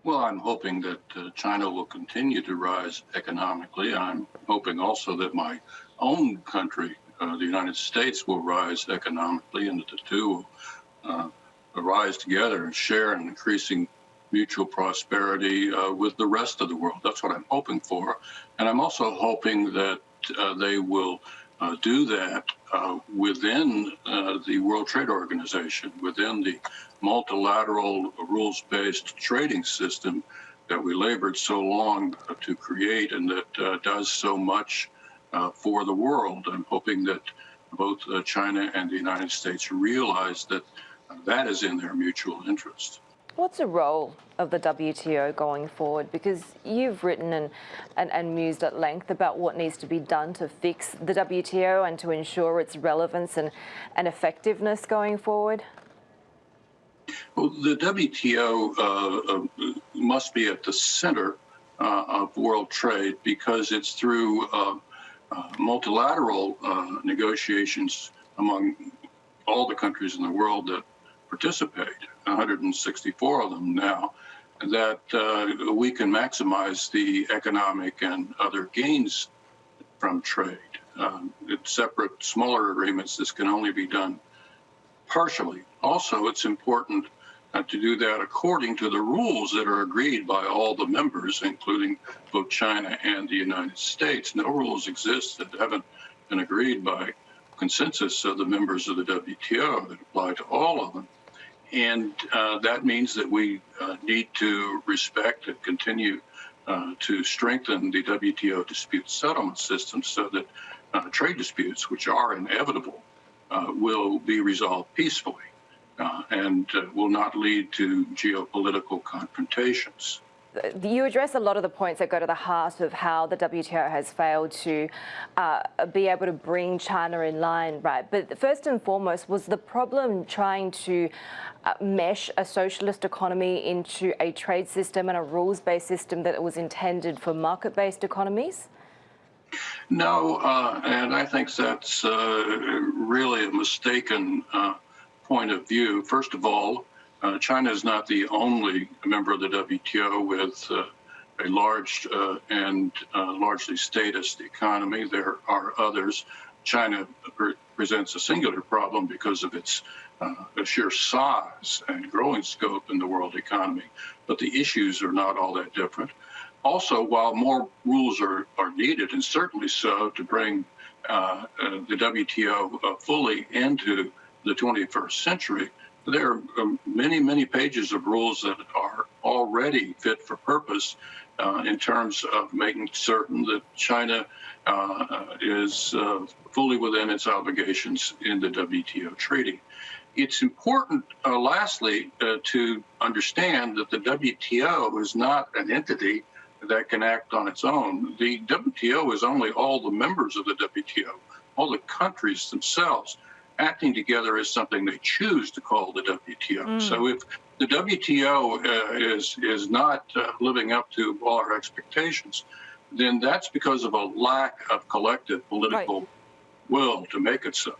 Well, I'm hoping that China will continue to rise economically. I'm hoping also that my own country, the United States, will rise economically, and that the two will rise together and share an increasing mutual prosperity with the rest of the world. That's what I'm hoping for. And I'm also hoping that they will do that within the World Trade Organization, within the multilateral rules-based trading system that we labored so long to create and that does so much for the world. I'm hoping that both China and the United States realize that that is in their mutual interest. What's the role of the WTO going forward? Because you've written and mused at length about what needs to be done to fix the WTO and to ensure its relevance and effectiveness going forward. Well, the WTO must be at the center of world trade because it's through multilateral negotiations among all the countries in the world that participate, 164 of them now, that we can maximize the economic and other gains from trade. It's separate, smaller agreements, this can only be done partially. Also, it's important to do that according to the rules that are agreed by all the members, including both China and the United States. No rules exist that haven't been agreed by consensus of the members of the WTO that apply to all of them. And that means that we need to respect and continue to strengthen the WTO dispute settlement system so that trade disputes, which are inevitable, will be resolved peacefully and will not lead to geopolitical confrontations. You address a lot of the points that go to the heart of how the WTO has failed to be able to bring China in line, right? But first and foremost, was the problem trying to mesh a socialist economy into a trade system and a rules-based system that was intended for market-based economies? No, and I think that's really a mistaken point of view. First of all, China is not the only member of the WTO with a large and largely statist economy. There are others. China presents a singular problem because of its sheer size and growing scope in the world economy, but the issues are not all that different. Also, while more rules are needed, and certainly so, to bring the WTO fully into the 21st century, there are many, many pages of rules that are already fit for purpose in terms of making certain that China is fully within its obligations in the WTO treaty. It's important, lastly, to understand that the WTO is not an entity that can act on its own. The WTO is only all the members of the WTO, all the countries themselves acting together as something they choose to call the WTO. So if the WTO is not living up to all our expectations, then that's because of a lack of collective political will to make it so.